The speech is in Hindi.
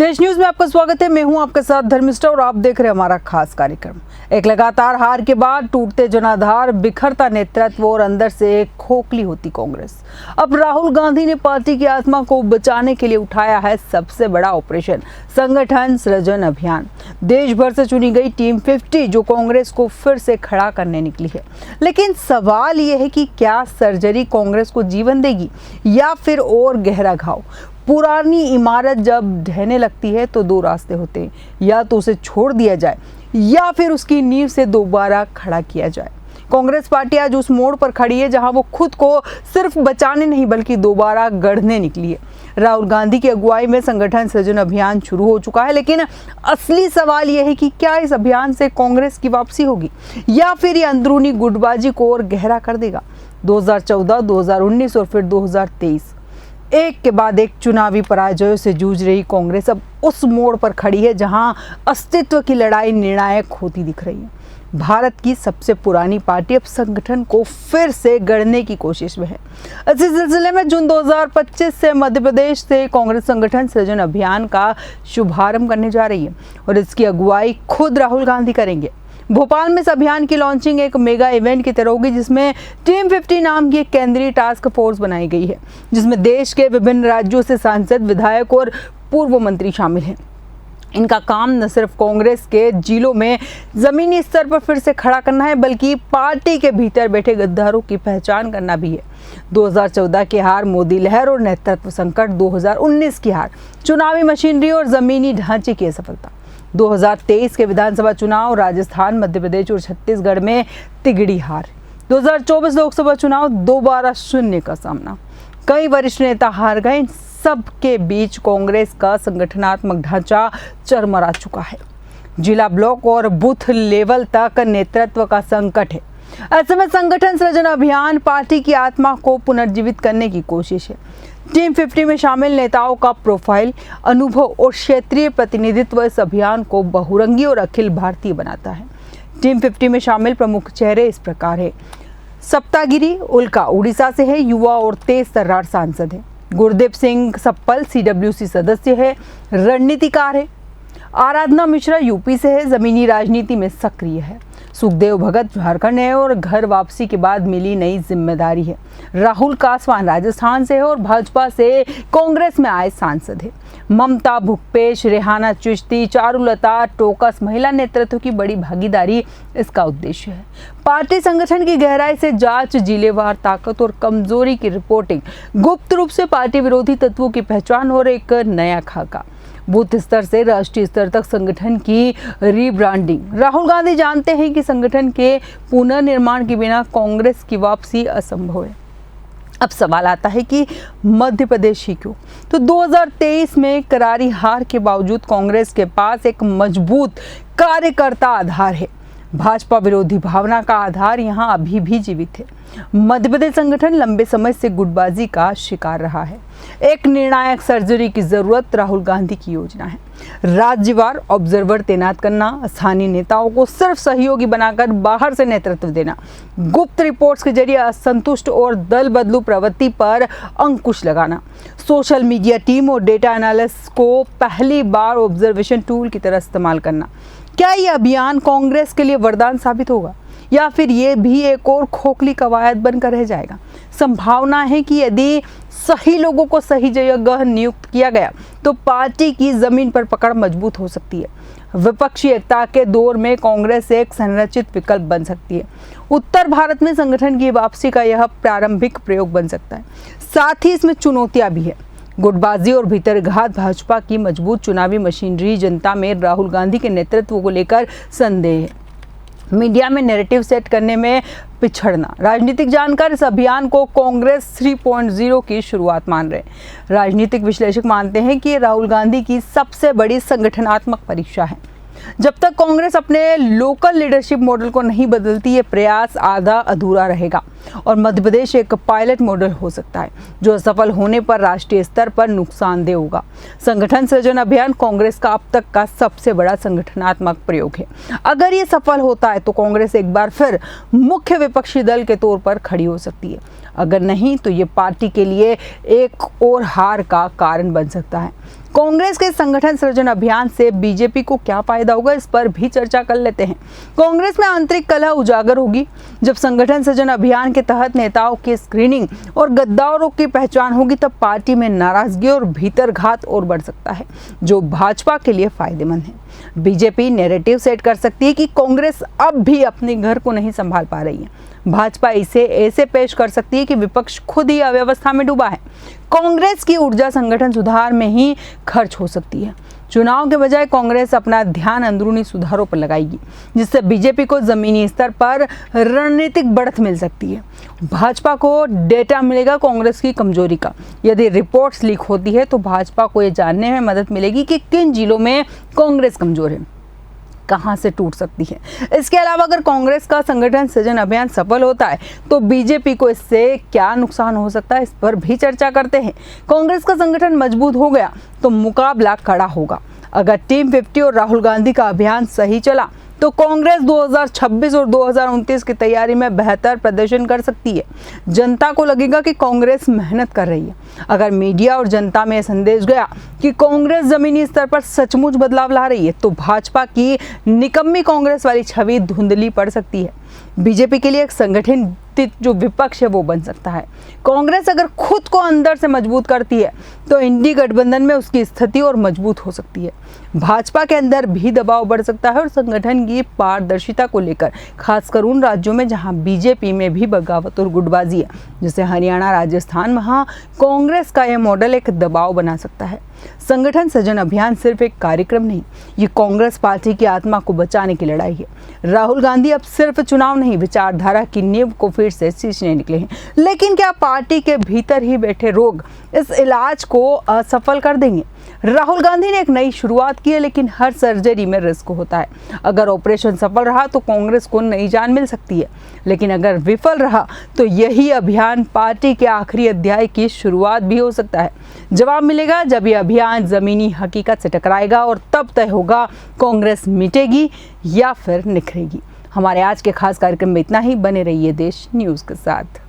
विदेश न्यूज में आपका स्वागत है। मैं हूं आपके साथ धर्मिष्ठा और आप देख रहे हैं हमारा खास कार्यक्रम। एक लगातार हार के बाद टूटते जनाधार, बिखरता नेतृत्व और अंदर से खोखली होती कांग्रेस। अब राहुल गांधी ने पार्टी की आत्मा को बचाने के लिए उठाया है सबसे बड़ा ऑपरेशन, संगठन सृजन अभियान। देश भर से चुनी गई टीम 50 जो कांग्रेस को फिर से खड़ा करने निकली है। लेकिन सवाल यह है कि क्या सर्जरी कांग्रेस को जीवन देगी या फिर और गहरा घाव? पुरानी इमारत जब ढहने लगती है तो दो रास्ते होते हैं, या तो उसे छोड़ दिया जाए या फिर उसकी नींव से दोबारा खड़ा किया जाए। कांग्रेस पार्टी आज उस मोड़ पर खड़ी है जहां वो खुद को सिर्फ बचाने नहीं बल्कि दोबारा गढ़ने निकली है। राहुल गांधी की अगुवाई में संगठन सृजन अभियान शुरू हो चुका है, लेकिन असली सवाल यह है कि क्या इस अभियान से कांग्रेस की वापसी होगी या फिर ये अंदरूनी गुटबाजी को और गहरा कर देगा। 2014, 2019 और फिर 2023 एक के बाद एक चुनावी पराजयों से जूझ रही कांग्रेस अब उस मोड़ पर खड़ी है जहां अस्तित्व की लड़ाई निर्णायक होती दिख रही है। भारत की सबसे पुरानी पार्टी अब संगठन को फिर से गढ़ने की कोशिश में है। इसी सिलसिले में जून 2025 से मध्य प्रदेश से कांग्रेस संगठन सृजन अभियान का शुभारंभ करने जा रही है और इसकी अगुवाई खुद राहुल गांधी करेंगे। भोपाल में इस अभियान की लॉन्चिंग एक मेगा इवेंट की तरह होगी, जिसमें टीम 50 नाम की एक केंद्रीय टास्क फोर्स बनाई गई है, जिसमें देश के विभिन्न राज्यों से सांसद, विधायक और पूर्व मंत्री शामिल हैं। इनका काम न सिर्फ कांग्रेस के जिलों में जमीनी स्तर पर फिर से खड़ा करना है, बल्कि पार्टी के भीतर बैठे गद्दारों की पहचान करना भी है। 2014 की हार, मोदी लहर और नेतृत्व संकट, 2019 की हार, चुनावी मशीनरी और जमीनी ढांचे की असफलता, 2023 के विधानसभा चुनाव, राजस्थान, मध्य प्रदेश और छत्तीसगढ़ में तिगड़ी हार, 2024 लोकसभा चुनाव, दोबारा शून्य का सामना। कई वरिष्ठ नेता हार गए। सब के बीच कांग्रेस का संगठनात्मक ढांचा चरमरा चुका है। जिला, ब्लॉक और बूथ लेवल तक नेतृत्व का संकट है। ऐसे में संगठन सृजन अभियान पार्टी की आत्मा को पुनर्जीवित करने की कोशिश है। टीम 50 में शामिल नेताओं का प्रोफाइल, अनुभव और क्षेत्रीय प्रतिनिधित्व इस अभियान को बहुरंगी और अखिल भारतीय बनाता है। टीम 50 में शामिल प्रमुख चेहरे इस प्रकार है। सप्तागिरी उल्का उड़ीसा से है, युवा और तेज तर्रार सांसद है। गुरदीप सिंह सप्पल CWC सदस्य है, रणनीतिकार है। आराधना मिश्रा यूपी से है, जमीनी राजनीति में सक्रिय है। सुखदेव भगत झारखंड है और घर वापसी के बाद मिली नई जिम्मेदारी है। राहुल कासवान राजस्थान से है और भाजपा से कांग्रेस में आए सांसद है। ममता भूपेश, रेहाना चिश्ती, चारुलता टोकस महिला नेतृत्व की बड़ी भागीदारी इसका उद्देश्य है। पार्टी संगठन की गहराई से जांच, जिलेवार ताकत और कमजोरी की रिपोर्टिंग, गुप्त रूप से पार्टी विरोधी तत्वों की पहचान और एक नया खाका। बूथ स्तर से राष्ट्रीय स्तर तक संगठन की रीब्रांडिंग। राहुल गांधी जानते हैं कि संगठन के पुनर्निर्माण के बिना कांग्रेस की वापसी असंभव है। अब सवाल आता है कि मध्य प्रदेश ही क्यों? तो 2023 में करारी हार के बावजूद कांग्रेस के पास एक मजबूत कार्यकर्ता आधार है। भाजपा विरोधी भावना का आधार यहां अभी भी जीवित है। मध्य प्रदेश संगठन लंबे समय से गुटबाजी का शिकार रहा है। एक निर्णायक सर्जरी की जरूरत राहुल गांधी की योजना है। राज्यवार ऑब्जर्वर तैनात करना, स्थानीय नेताओं को सिर्फ सहयोगी बनाकर बाहर से नेतृत्व देना, गुप्त रिपोर्ट्स के जरिए असंतुष्ट और दल बदलू प्रवृत्ति पर अंकुश लगाना, सोशल मीडिया टीम और डेटा एनालिस्ट को पहली बार ऑब्जर्वेशन टूल की तरह इस्तेमाल करना। क्या यह अभियान कांग्रेस के लिए वरदान साबित होगा या फिर ये भी एक और खोखली कवायद बनकर रह जाएगा? संभावना है कि यदि सही लोगों को सही जगह नियुक्त किया गया तो पार्टी की जमीन पर पकड़ मजबूत हो सकती है। विपक्षी एकता के दौर में कांग्रेस एक संरचित विकल्प बन सकती है। उत्तर भारत में संगठन की वापसी का यह प्रारंभिक प्रयोग बन सकता है। साथ ही इसमें चुनौतियां भी है। गुटबाजी और भीतरघात, भाजपा की मजबूत चुनावी मशीनरी, जनता में राहुल गांधी के नेतृत्व को लेकर संदेह है, मीडिया में नैरेटिव सेट करने में पिछड़ना। राजनीतिक जानकार इस अभियान को कांग्रेस 3.0 की शुरुआत मान रहे हैं। राजनीतिक विश्लेषक मानते हैं कि ये राहुल गांधी की सबसे बड़ी संगठनात्मक परीक्षा है। जब तक कांग्रेस अपने लोकल लीडरशिप मॉडल को नहीं बदलती, ये प्रयास आधा अधूरा रहेगा और मध्य प्रदेश एक पायलट मॉडल हो सकता है जो असफल होने पर राष्ट्रीय स्तर पर नुकसानदेह होगा। संगठन सृजन अभियान कांग्रेस का अब तक का सबसे बड़ा संगठनात्मक प्रयोग है। अगर ये सफल होता है तो कांग्रेस एक बार फिर मुख्य विपक्षी दल के तौर पर खड़ी हो सकती है। अगर नहीं तो ये पार्टी के लिए एक और हार का कारण बन सकता है। कांग्रेस के संगठन सृजन अभियान से बीजेपी को क्या फायदा होगा, इस पर भी चर्चा कर लेते हैं। कांग्रेस में आंतरिक कलह उजागर होगी जब संगठन सृजन अभियान के तहत नेताओं की स्क्रीनिंग और गद्दारों की पहचान होगी, तब पार्टी में नाराजगी और भीतर घात और बढ़ सकता है, जो भाजपा के लिए फायदेमंद है। बीजेपी नैरेटिव सेट कर सकती है कि कांग्रेस अब भी अपने घर को नहीं संभाल पा रही है। भाजपा इसे ऐसे पेश कर सकती है कि विपक्ष खुद ही अव्यवस्था में डूबा है। कांग्रेस की ऊर्जा संगठन सुधार में ही खर्च हो सकती है। चुनाव के बजाय कांग्रेस अपना ध्यान अंदरूनी सुधारों पर लगाएगी, जिससे बीजेपी को जमीनी स्तर पर रणनीतिक बढ़त मिल सकती है। भाजपा को डेटा मिलेगा कांग्रेस की कमजोरी का। यदि रिपोर्ट्स लीक होती है तो भाजपा को ये जानने में मदद मिलेगी कि किन जिलों में कांग्रेस कमजोर है, कहां से टूट सकती है। इसके अलावा अगर कांग्रेस का संगठन सृजन अभियान सफल होता है तो बीजेपी को इससे क्या नुकसान हो सकता है, इस पर भी चर्चा करते हैं। कांग्रेस का संगठन मजबूत हो गया तो मुकाबला कड़ा होगा। अगर टीम 50 और राहुल गांधी का अभियान सही चला तो कांग्रेस 2026 और 2029 की तैयारी में बेहतर प्रदर्शन कर सकती है। जनता को लगेगा कि कांग्रेस मेहनत कर रही है। अगर मीडिया और जनता में संदेश गया कि कांग्रेस जमीनी स्तर पर सचमुच बदलाव ला रही है तो भाजपा की निकम्मी कांग्रेस वाली छवि धुंधली पड़ सकती है। बीजेपी के लिए एक संगठित जो विपक्ष है वो बन सकता है। कांग्रेस अगर खुद को अंदर से मजबूत करती है तो इंडी गठबंधन में उसकी स्थिति और मजबूत हो सकती है। भाजपा के अंदर भी दबाव बढ़ सकता है और संगठन की पारदर्शिता को लेकर, खासकर उन राज्यों में जहां बीजेपी में भी बगावत और गुटबाजी है, जैसे हरियाणा, राजस्थान, वहां कांग्रेस का यह मॉडल एक दबाव बना सकता है। संगठन सृजन अभियान सिर्फ एक कार्यक्रम नहीं, ये कांग्रेस पार्टी की आत्मा को बचाने की लड़ाई है। राहुल गांधी अब सिर्फ चुनाव नहीं, विचारधारा की नींव को फिर से सींचने निकले हैं। लेकिन क्या पार्टी के भीतर ही बैठे रोग इस इलाज को असफल कर देंगे? राहुल गांधी ने एक नई शुरुआत की है, लेकिन हर सर्जरी में रिस्क होता है। अगर ऑपरेशन सफल रहा तो कांग्रेस को नई जान मिल सकती है, लेकिन अगर विफल रहा तो यही अभियान पार्टी के आखिरी अध्याय की शुरुआत भी हो सकता है। जवाब मिलेगा जब यह अभियान जमीनी हकीकत से टकराएगा और तब तय होगा कांग्रेस मिटेगी या फिर निखरेगी। हमारे आज के खास कार्यक्रम में इतना ही। बने रहिए देश न्यूज़ के साथ।